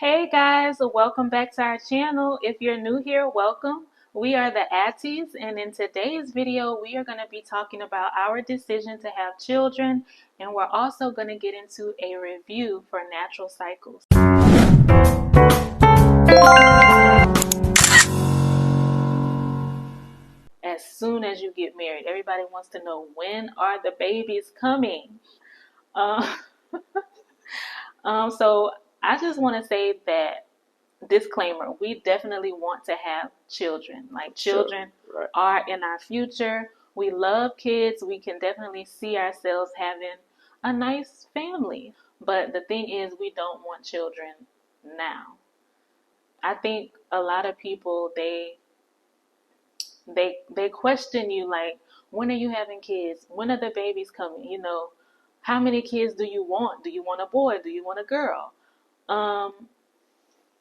Hey guys, welcome back to our channel. If you're new here, welcome. We are the Attihs, and in today's video, we are going to be talking about our decision to have children, and we're also going to get into a review for natural cycles. As soon as you get married, everybody wants to know, when are the babies coming? Uh, so I just want to say that disclaimer, we definitely want to have children. Like, children Right. are in our future. We love kids. We can definitely see ourselves having a nice family. But the thing is, we don't want children now. I think a lot of people, they question you, like, when are you having kids? When are the babies coming? How many kids do you want? Do you want a boy? Do you want a girl? Um,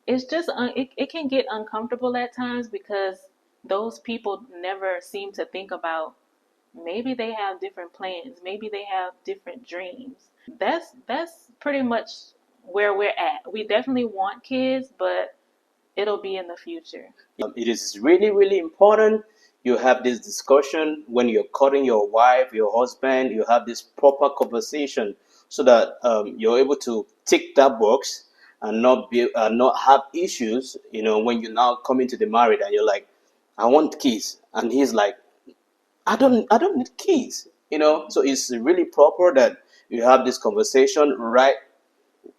it's just it can get uncomfortable at times because those people never seem to think about, maybe they have different plans, maybe they have different dreams. That's pretty much where we're at. We definitely want kids, but it'll be in the future. It is really, really important you have this discussion when you're courting your wife, your husband. You have this proper conversation so that you're able to tick that box and not have issues. When you now come into the marriage and you're like, I want kids, and he's like, I don't need kids. So it's really proper that you have this conversation right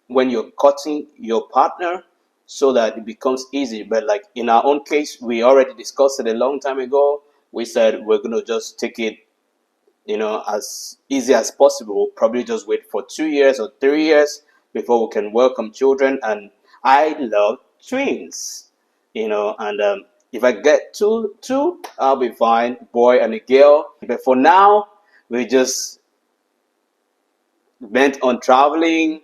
when you're cutting your partner so that it becomes easy. But like in our own case, we already discussed it a long time ago. We said we're going to just take it, as easy as possible. Probably just wait for 2 years or 3 years before we can welcome children. And I love twins, and if I get two, I'll be fine, boy and a girl. But for now, we just bent on traveling,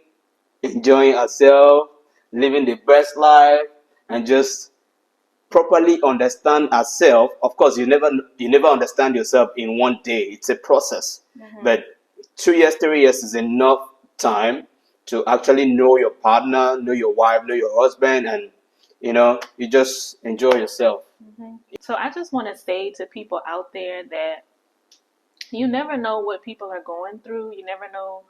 enjoying ourselves, living the best life, and just properly understand ourselves. Of course, you never understand yourself in one day. It's a process. But 2 years, 3 years is enough time to actually know your partner, know your wife, know your husband, and you just enjoy yourself. So I just want to say to people out there that you never know what people are going through. You never know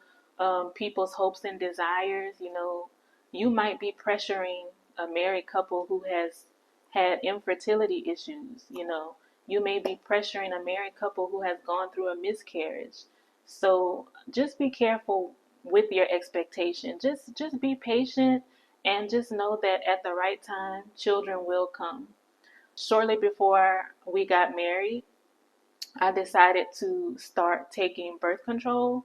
people's hopes and desires. You might be pressuring a married couple who has had infertility issues. You may be pressuring a married couple who has gone through a miscarriage. So just be careful with your expectation. Just be patient and just know that at the right time, children will come. Shortly before we got married, I decided to start taking birth control,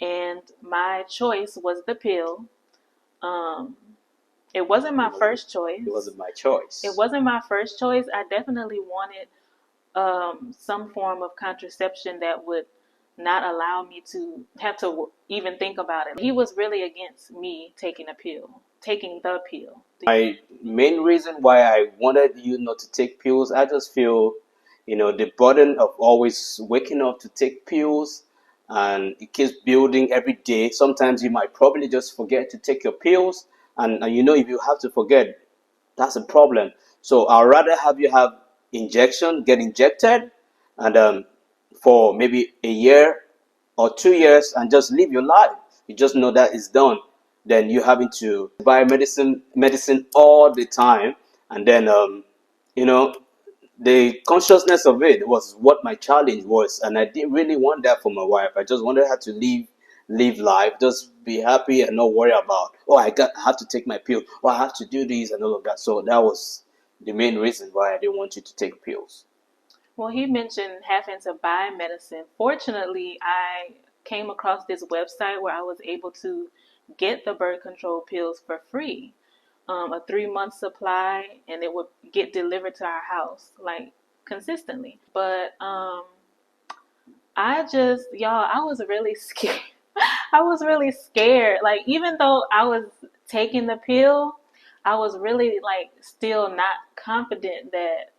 and my choice was the pill. Um, it wasn't my first choice. It wasn't my choice. It wasn't my first choice. I definitely wanted some form of contraception that would not allow me to have to even think about it. He was really against me taking the pill. My main reason why I wanted you not to take pills, I just feel, the burden of always waking up to take pills, and it keeps building every day. Sometimes you might probably just forget to take your pills, and if you have to forget, that's a problem. So I'd rather have you have get injected, and for maybe a year or 2 years, and just live your life. You just know that it's done. Then you having to buy medicine all the time, and then you know the consciousness of it was what my challenge was, and I didn't really want that for my wife. I just wanted her to live life, just be happy and not worry about, oh, I have to take my pill, or I have to do this and all of that. So that was the main reason why I didn't want you to take pills. Well, he mentioned having to buy medicine. Fortunately, I came across this website where I was able to get the birth control pills for free, a 3-month supply, and it would get delivered to our house, like, consistently. But I was really scared. I was really scared. Like, even though I was taking the pill, I was really, like, still not confident that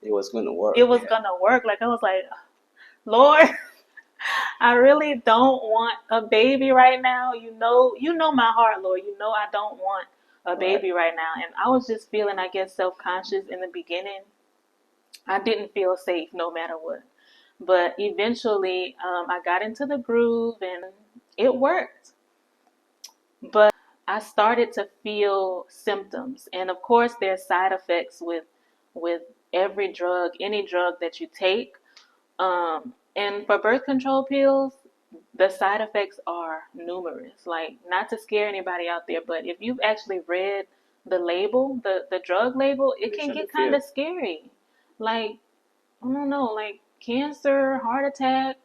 It was going to work. it was gonna work. Like, I was like, Lord, I really don't want a baby right now. You know my heart, Lord. You know I don't want a baby right now. And I was just feeling, I guess, self-conscious in the beginning. I didn't feel safe no matter what. But eventually, I got into the groove and it worked. But I started to feel symptoms. And of course, there's side effects with every drug, any drug that you take. And for birth control pills, the side effects are numerous. Like, not to scare anybody out there, but if you've actually read the label, the drug label, it can get kind of scary. Like, I don't know, like cancer, heart attack,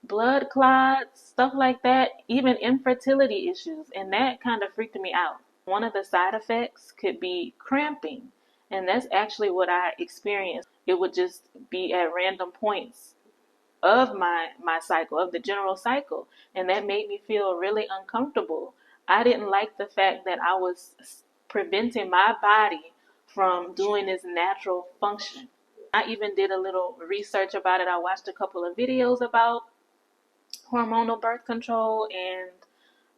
blood clots, stuff like that, even infertility issues. And that kind of freaked me out. One of the side effects could be cramping. And that's actually what I experienced. It would just be at random points of my cycle, of the general cycle. And that made me feel really uncomfortable. I didn't like the fact that I was preventing my body from doing its natural function. I even did a little research about it. I watched a couple of videos about hormonal birth control, and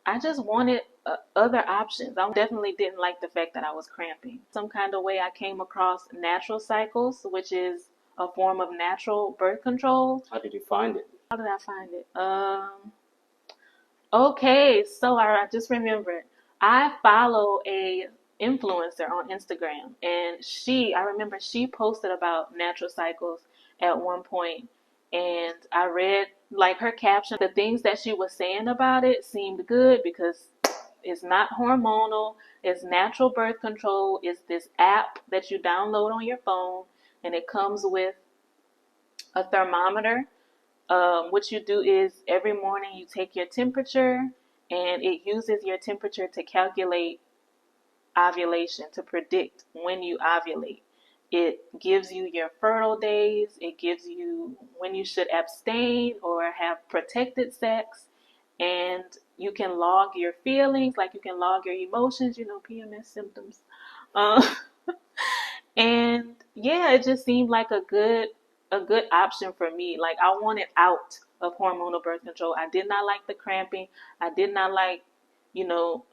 I just wanted other options. I definitely didn't like the fact that I was cramping. Some kind of way I came across natural cycles, which is a form of natural birth control. How did you find it? How did I find it? Okay, so I just remembered. I follow a influencer on Instagram, and I remember she posted about natural cycles at one point, and I read like her caption. The things that she was saying about it seemed good because it's not hormonal, it's natural birth control. It's this app that you download on your phone, and it comes with a thermometer. What you do is every morning you take your temperature, and it uses your temperature to calculate ovulation, to predict when you ovulate. It gives you your fertile days. It gives you when you should abstain or have protected sex. And you can log your feelings, like you can log your emotions, PMS symptoms. Uh, and yeah, it just seemed like a good option for me. Like, I wanted out of hormonal birth control. I did not like the cramping. I did not like,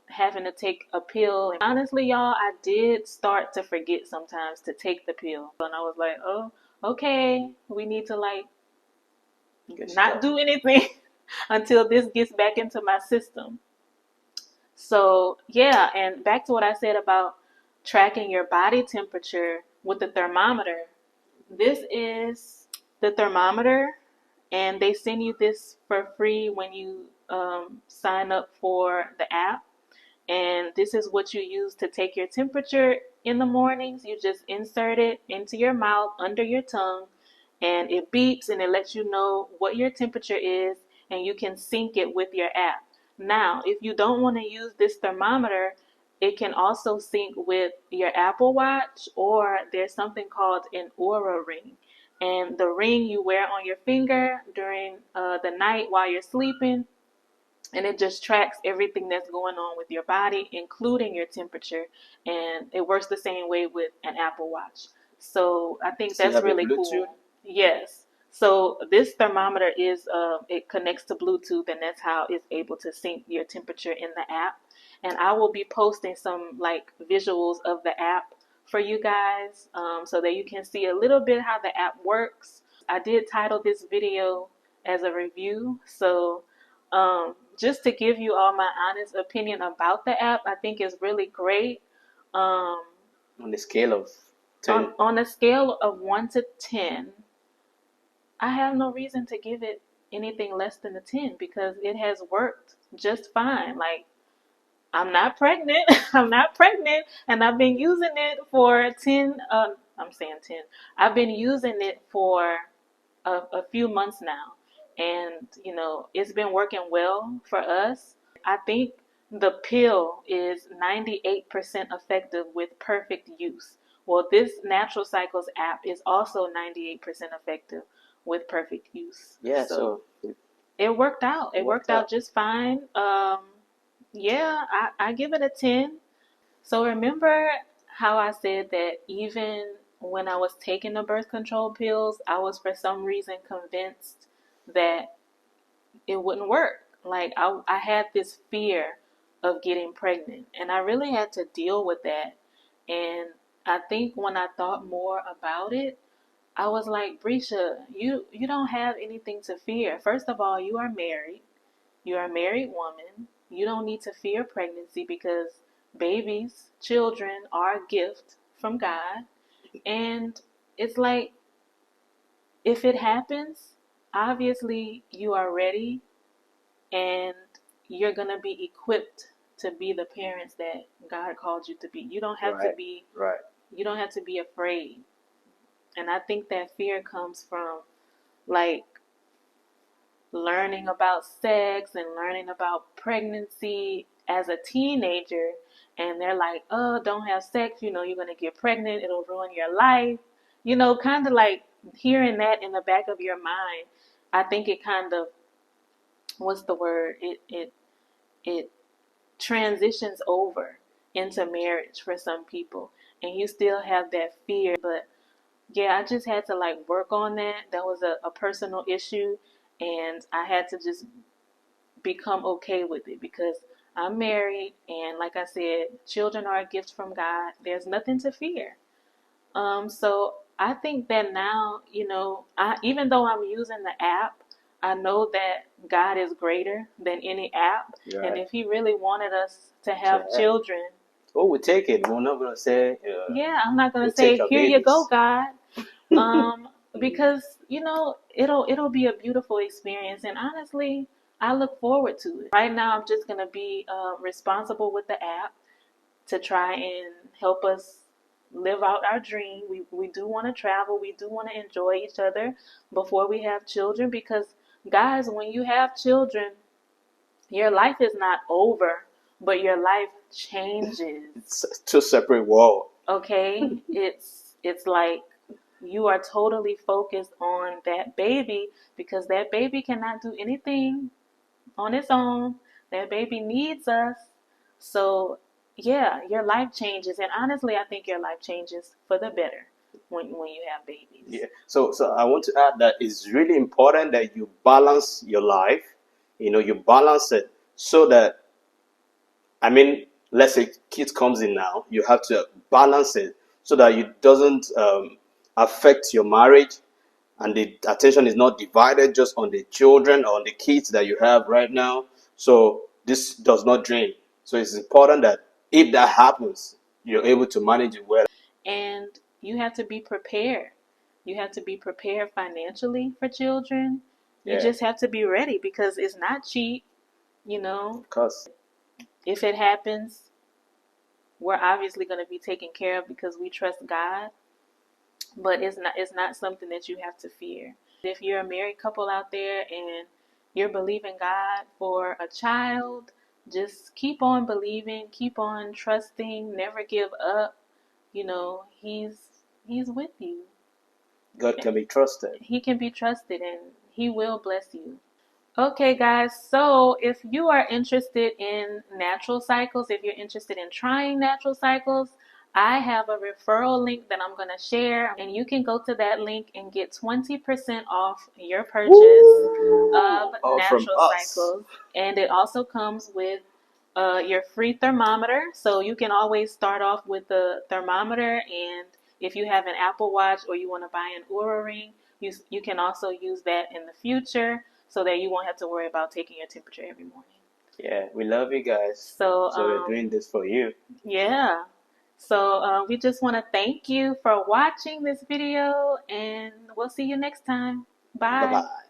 having to take a pill. And honestly, y'all, I did start to forget sometimes to take the pill. And I was like, oh, okay, we need to like not do anything until this gets back into my system. So yeah, and back to what I said about tracking your body temperature with the thermometer. This is the thermometer, and they send you this for free when you sign up for the app. And this is what you use to take your temperature in the mornings. You just insert it into your mouth, under your tongue, and it beeps and it lets you know what your temperature is, and you can sync it with your app. Now, if you don't want to use this thermometer, it can also sync with your Apple Watch, or there's something called an Aura ring. And the ring you wear on your finger during the night while you're sleeping, and it just tracks everything that's going on with your body, including your temperature. And it works the same way with an Apple Watch. So I think that's really cool. Yes. So this thermometer it connects to Bluetooth, and that's how it's able to sync your temperature in the app. And I will be posting some like visuals of the app for you guys, so that you can see a little bit how the app works. I did title this video as a review. So just to give you all my honest opinion about the app, I think it's really great. On the scale of 10? On a scale of 1 to 10, I have no reason to give it anything less than a 10 because it has worked just fine. Like, I'm not pregnant. I'm not pregnant, and I've been using it for 10, I'm saying 10. I've been using it for a few months now, and it's been working well for us. I think the pill is 98% effective with perfect use. Well, this Natural Cycles app is also 98% effective with perfect use. Yeah, so it worked out. It worked out just fine. Yeah, I give it a 10. So remember how I said that even when I was taking the birth control pills, I was for some reason convinced that it wouldn't work. Like, I had this fear of getting pregnant. And I really had to deal with that. And I think when I thought more about it, I was like, Brisha, you don't have anything to fear. First of all, you are married. You are a married woman. You don't need to fear pregnancy because babies, children are a gift from God. And it's like, if it happens, obviously you are ready and you're going to be equipped to be the parents that God called you to be. You don't have to be Right. you don't have to be afraid. And I think that fear comes from like learning about sex and learning about pregnancy as a teenager, and they're like, oh, don't have sex, you're going to get pregnant, it'll ruin your life, kind of like hearing that in the back of your mind. I think it kind of, what's the word, it transitions over into marriage for some people, and you still have that fear. But yeah, I just had to like work on that. That was a personal issue, and I had to just become okay with it because I'm married, and like I said, children are a gift from God. There's nothing to fear. So I think that now, even though I'm using the app, I know that God is greater than any app, and if He really wanted us to have children, we take it. We're not gonna say. Yeah, I'm not gonna say, "Here you go, God," because it'll be a beautiful experience, and honestly, I look forward to it. Right now, I'm just gonna be responsible with the app to try and help us live out our dream. We do want to travel. We do want to enjoy each other before we have children, because guys, when you have children, your life is not over, but your life changes. It's two separate worlds. Okay, it's like you are totally focused on that baby, because that baby cannot do anything on its own. That baby needs us. So yeah, your life changes, and honestly, I think your life changes for the better when you have babies. Yeah. So I want to add that it's really important that you balance your life. You balance it so that, I mean, let's say kids comes in now, you have to balance it so that it doesn't affect your marriage, and the attention is not divided just on the children or on the kids that you have right now. So this does not drain. So it's important that if that happens, you're able to manage it well. And you have to be prepared. You have to be prepared financially for children. You just have to be ready, because it's not cheap, Of course. If it happens, we're obviously going to be taken care of because we trust God, but it's not something that you have to fear. If you're a married couple out there and you're believing God for a child, just keep on believing, keep on trusting, never give up. He's with you. God can be trusted. He can be trusted, and He will bless you. Okay, guys, so if you are interested in natural cycles, if you're interested in trying natural cycles, I have a referral link that I'm going to share, and you can go to that link and get 20% off your purchase of natural cycles. And it also comes with your free thermometer, so you can always start off with the thermometer, and if you have an Apple Watch or you want to buy an Oura Ring, you can also use that in the future, so that you won't have to worry about taking your temperature every morning. Yeah, we love you guys. So we're doing this for you. Yeah. So we just want to thank you for watching this video, and we'll see you next time. Bye. Bye-bye.